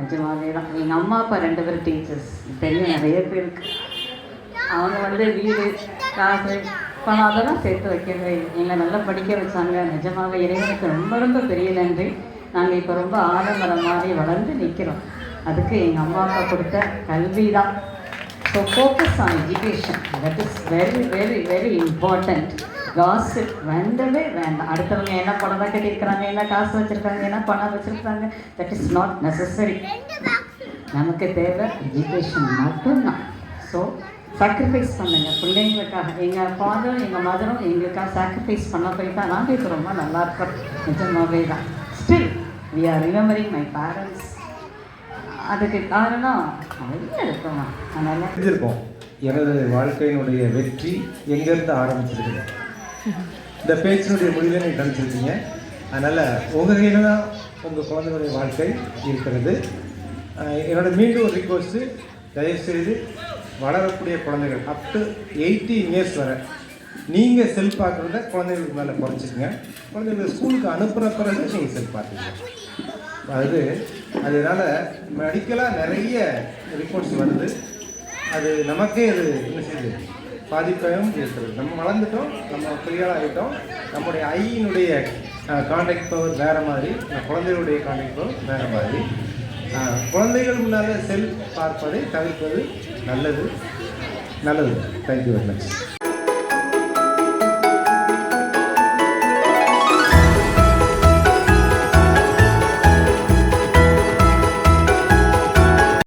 நிஜமாவே தான். எங்கள் அம்மா அப்பா 2 பேரும் டீச்சர்ஸ், தெரியும் நிறைய பேருக்கு. அவங்க வந்து வீடு காசு பணம் அதெல்லாம் சேர்த்து வைக்கவே இல்லை. எங்களை நல்லா படிக்க வச்சாங்க. நிஜமாக இறைவனுக்கு ரொம்ப ரொம்ப பெரிய நன்றி. நாங்கள் இப்போ ரொம்ப ஆடம்பரம் மாதிரி வளர்ந்து நிற்கிறோம். அதுக்கு எங்கள் அம்மா அப்பா கொடுத்த கல்வி தான். So focus on education, that is very very very important. Gossip வேண்டவே வேண்டாம். அடுத்தவங்க என்ன பணம் தான் கட்டியிருக்கிறாங்க, என்ன காசு வச்சுருக்காங்க, என்ன பணம் வச்சுருக்காங்க, தட் இஸ் நாட் நெசசரி. நமக்கு தேவை எஜுகேஷன் மட்டும்தான். ஸோ சாக்ரிஃபைஸ் பண்ணுங்க பிள்ளைங்களுக்காக. எங்கள் ஃபாதரும் எங்கள் மதரும் எங்களுக்காக சாக்ரிஃபைஸ் பண்ண போய் தான் நாங்கள் இப்போ ரொம்ப நல்லா இருக்கிறோம். நிஜமாகவே தான். Still we are remembering my parents. அதுக்கு காரணம் நிறைய இருக்கும். அதனால் தெரிஞ்சிருக்கோம் எனது வாழ்க்கையினுடைய வெற்றி எங்கேருந்து ஆரம்பிச்சிருக்குங்க. இந்த பேச்சினுடைய முடிவை நீங்கள் கணிச்சிருக்கீங்க. அதனால் உங்கள் கையில் தான் உங்கள் குழந்தைகளுடைய வாழ்க்கை இருக்கிறது. என்னோட மீண்டும் ஒரு ரிக்வஸ்ட்டு, தயவுசெய்து வளரக்கூடிய குழந்தைகள் அப் டு 18 இயர்ஸ் வரை நீங்கள் செல் பார்க்குறத குழந்தைகளுக்கு மேலே குறைச்சிக்கங்க. குழந்தைகளை ஸ்கூலுக்கு அனுப்புகிற பிறகு நீங்கள் செல் பார்த்துக்கங்க. அதனால் மெடிக்கலாக நிறைய ரிப்போர்ட்ஸ் வருது. அது நமக்கே அது என்ன செய்யுது, பாதிப்பையும் இருக்கிறது. நம்ம வளர்ந்துட்டோம், நம்ம ஃப்ரீயாக ஆகிட்டோம். நம்முடைய ஐயினுடைய கான்டாக்ட் பவர் வேறு மாதிரி, குழந்தைகளுடைய கான்டாக்ட் பவர் வேறு மாதிரி. குழந்தைகள் முன்னால் செல் பார்ப்பதை தவிர்ப்பது நல்லது. Thank you very much.